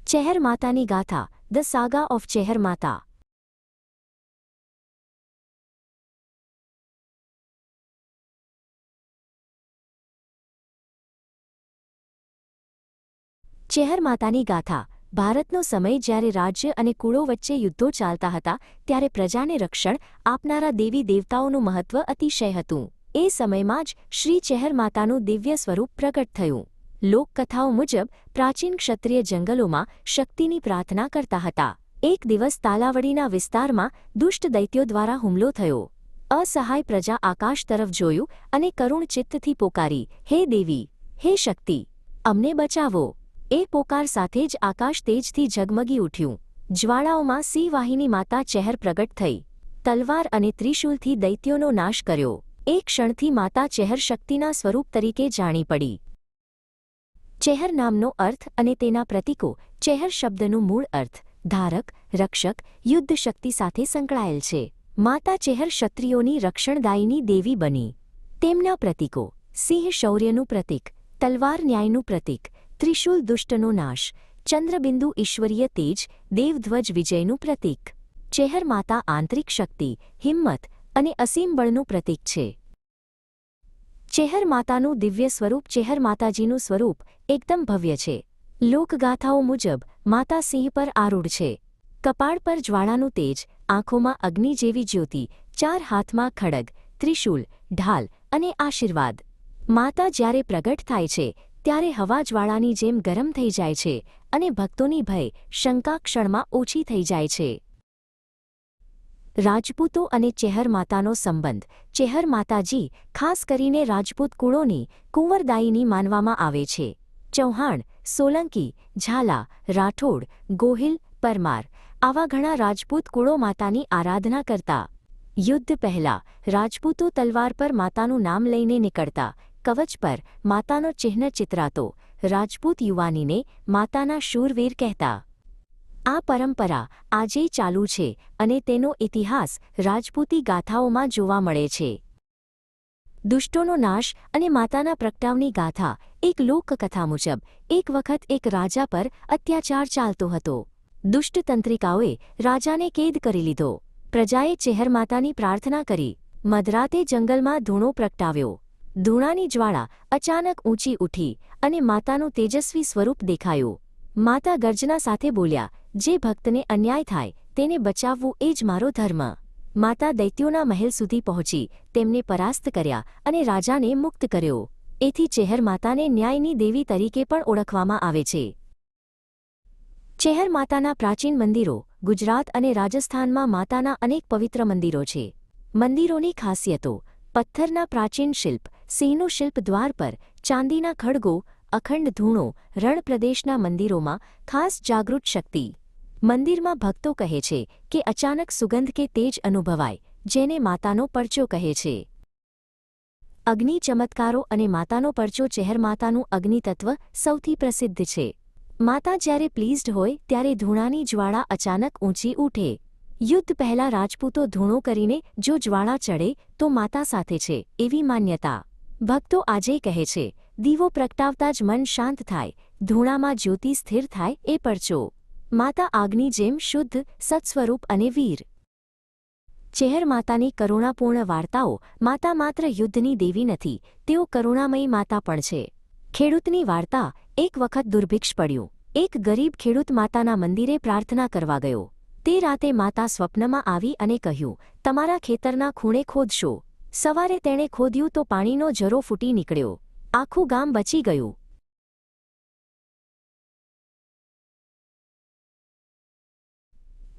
ચેહર માતાની ગાથા, the સાગા of Chehar માતા. ચેહર માતાની ગાથા. ભારતનો સમય જ્યારે રાજ્ય અને કુળો વચ્ચે યુદ્ધો ચાલતા હતા ત્યારે પ્રજાને રક્ષણ આપનારા દેવી દેવતાઓનું મહત્વ અતિશય હતું. એ સમયમાં જ શ્રી ચેહર માતાનું દિવ્ય સ્વરૂપ પ્રગટ થયું. લોકકથાઓ મુજબ પ્રાચીન ક્ષત્રિય જંગલોમાં શક્તિની પ્રાર્થના કરતા હતા. એક દિવસ તાલાવડીના વિસ્તારમાં દુષ્ટ દૈત્યો દ્વારા હુમલો થયો. અસહાય પ્રજા આકાશ તરફ જોયું અને કરુણ ચિત્તથી પોકારી, હે દેવી, હે શક્તિ, અમને બચાવો. એ પોકાર સાથે જ આકાશ તેજથી ઝગમગી ઉઠ્યું. જ્વાળાઓમાં સિંહવાહિની માતા ચેહર પ્રગટ થઈ. તલવાર અને ત્રિશૂલથી દૈત્યોનો નાશ કર્યો. એક ક્ષણથી માતા ચેહર શક્તિના સ્વરૂપ તરીકે જાણી પડી. ચેહર નામનો અર્થ અને તેના પ્રતીકો. ચેહર શબ્દનું મૂળ અર્થ ધારક, રક્ષક, યુદ્ધ શક્તિ સાથે સંકળાયેલ છે. માતા ચેહર ક્ષત્રિયોની રક્ષણદાયિની દેવી બની. તેમના પ્રતીકો: સિંહ શૌર્યનું પ્રતીક, તલવાર ન્યાયનું પ્રતીક, ત્રિશૂલ દુષ્ટનો નાશ, ચંદ્રબિંદુ ઈશ્વરીય તેજ, દેવધ્વજ વિજયનું પ્રતીક. ચેહર માતા આંતરિક શક્તિ, હિંમત અને અસીમ બળનું પ્રતીક છે. ચેહર માતાનું દિવ્ય સ્વરૂપ. ચેહર માતાજીનું સ્વરૂપ એકદમ ભવ્ય છે. લોકગાથાઓ મુજબ માતા સિંહ પર આરૂઢ છે. કપાળ પર જ્વાળાનું તેજ, આંખોમાં અગ્નિ જેવી જ્યોતિ, ચાર હાથમાં ખડગ, ત્રિશૂલ, ઢાલ અને આશીર્વાદ. માતા જ્યારે પ્રગટ થાય છે ત્યારે હવા જ્વાળાની જેમ ગરમ થઈ જાય છે અને ભક્તોની ભય, શંકા ક્ષણમાં ઓછી થઈ જાય છે. રાજપૂતો અને ચેહર માતાનો સંબંધ. ચેહર માતાજી ખાસ કરીને રાજપૂત કુળોની કુંવરદાયિની માનવામાં આવે છે. ચૌહાણ, સોલંકી, ઝાલા, રાઠોડ, ગોહિલ, પરમાર આવા ઘણા રાજપૂત કુળો માતાની આરાધના કરતા. યુદ્ધ પહેલાં રાજપૂતો તલવાર પર માતાનું નામ લઈને નીકળતા. કવચ પર માતાનો ચિહ્ન ચિતરાતો. રાજપૂત યુવાનીને માતાના શૂરવીર કહેતા. આ પરંપરા આજેય ચાલુ છે અને તેનો ઇતિહાસ રાજપૂતી ગાથાઓમાં જોવા મળે છે. દુષ્ટોનો નાશ અને માતાના પ્રગટાવની ગાથા. એક લોકકથા મુજબ એક વખત એક રાજા પર અત્યાચાર ચાલતો હતો. દુષ્ટ તંત્રિકાઓએ રાજાને કેદ કરી લીધો. પ્રજાએ ચેહર માતાની પ્રાર્થના કરી. મધરાતે જંગલમાં ધૂણો પ્રગટાવ્યો. ધૂણાની જ્વાળા અચાનક ઊંચી ઉઠી અને માતાનું તેજસ્વી સ્વરૂપ દેખાયું. માતા ગર્જના સાથે બોલ્યા, જે ભક્તને અન્યાય થાય તેને બચાવવું એ જ મારો ધર્મ. માતા દૈત્યોના મહેલ સુધી પહોંચી, તેમને પરાસ્ત કર્યા અને રાજાને મુક્ત કર્યો. એથી ચેહર માતાને ન્યાયની દેવી તરીકે પણ ઓળખવામાં આવે છે. ચેહર માતાના પ્રાચીન મંદિરો. ગુજરાત અને રાજસ્થાનમાં માતાના અનેક પવિત્ર મંદિરો છે. મંદિરોની ખાસિયતો: પથ્થરના પ્રાચીન શિલ્પ, સિંહનું શિલ્પ દ્વાર પર, ચાંદીના ખડગો, અખંડ ધૂણો. રણ પ્રદેશના મંદિરોમાં ખાસ જાગૃત શક્તિ. મંદિરમાં ભક્તો કહે છે કે અચાનક સુગંધ કે તેજ અનુભવાય, જેને માતાનો પરચો કહે છે. અગ્નિ ચમત્કારો અને માતાનો પરચો. ચેહર માતાનું અગ્નિ તત્વ સૌથી પ્રસિદ્ધ છે. માતા જ્યારે પ્લીઝડ હોય ત્યારે ધૂણાની જ્વાળા અચાનક ઊંચી ઉઠે. યુદ્ધ પહેલાં રાજપૂતો ધૂણો કરીને જો જ્વાળા ચડે તો માતા સાથે છે એવી માન્યતા. ભક્તો આજે કહે છે, દીવો પ્રગટાવતા જ મન શાંત થાય, ધૂણામાં જ્યોતિ સ્થિર થાય એ પરચો. માતા આગની જેમ શુદ્ધ, સત્સ્વરૂપ અને વીર. ચેહર માતાની કરુણાપૂર્ણ વાર્તાઓ. માતા માત્ર યુદ્ધની દેવી નથી, તેઓ કરુણામયી માતા પણ છે. ખેડૂતની વાર્તા. એક વખત દુર્ભિક્ષ પડ્યું. એક ગરીબ ખેડૂત માતાના મંદિરે પ્રાર્થના કરવા ગયો. તે રાતે માતા સ્વપ્નમાં આવી અને કહ્યું, તમારા ખેતરના ખૂણે ખોદશો. સવારે તેણે ખોદ્યું તો પાણીનો ઝરો ફૂટી નીકળ્યો. આખું ગામ બચી ગયું.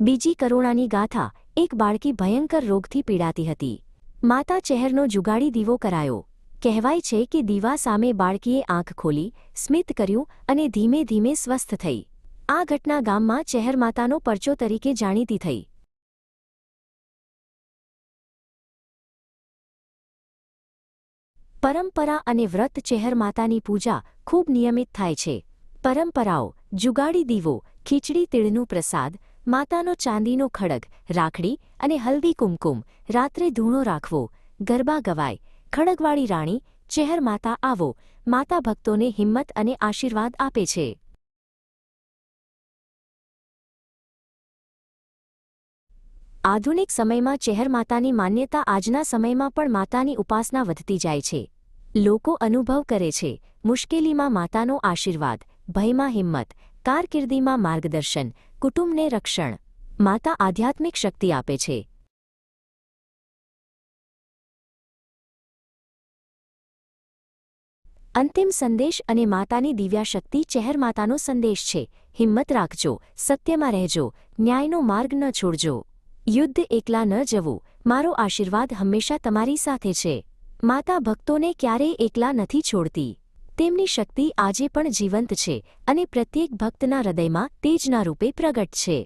બીજી કરુણાની ગાથા. એક બાળકી ભયંકર રોગથી પીડાતી હતી. માતા ચેહરનો જુગાડી દીવો કરાયો. કહેવાય છે કે દીવા સામે બાળકીએ આંખ ખોલી, સ્મિત કર્યું અને ધીમે ધીમે સ્વસ્થ થઈ. આ ઘટના ગામમાં ચેહર માતાનો પરચો તરીકે જાણીતી થઈ. પરંપરા અને વ્રત. ચેહર માતાની પૂજા ખૂબ નિયમિત થાય છે. પરંપરાઓ: જુગાડી દીવો, ખીચડી તીળનું પ્રસાદ, માતાનો ચાંદીનો ખડગ, રાખડી અને હલ્દી કુમકુમ, રાત્રે ધૂણો રાખવો, ગરબા ગવાય. ખડગવાળી રાણી. ચેહર માતા આવો. માતા ભક્તોને હિંમત અને આશીર્વાદ આપે છે. આધુનિક સમયમાં ચેહર માતાની માન્યતા આજના સમયમાં પણ માતાની ઉપાસના વધતી જાય છે. લોકો અનુભવ કરે છે મુશ્કેલીમાં માતાનો આશીર્વાદ, ભયમાં હિંમત, કારકિર્દીમાં માર્ગદર્શન, કુટુંબને રક્ષણ. માતા આધ્યાત્મિક શક્તિ આપે છે. અંતિમ સંદેશ અને માતાની દિવ્યાશક્તિ. ચેહર માતાનો સંદેશ છે: હિંમત રાખજો, સત્યમાં રહેજો, ન્યાયનો માર્ગ ન છોડજો. યુદ્ધ એકલા ન જવું, મારો આશીર્વાદ હંમેશા તમારી સાથે છે. માતા ભક્તોને ક્યારેય એકલા નથી છોડતી. તેમની શક્તિ આજે પણ જીવંત છે અને પ્રત્યેક ભક્તના હૃદયમાં તેજના રૂપે પ્રગટ છે.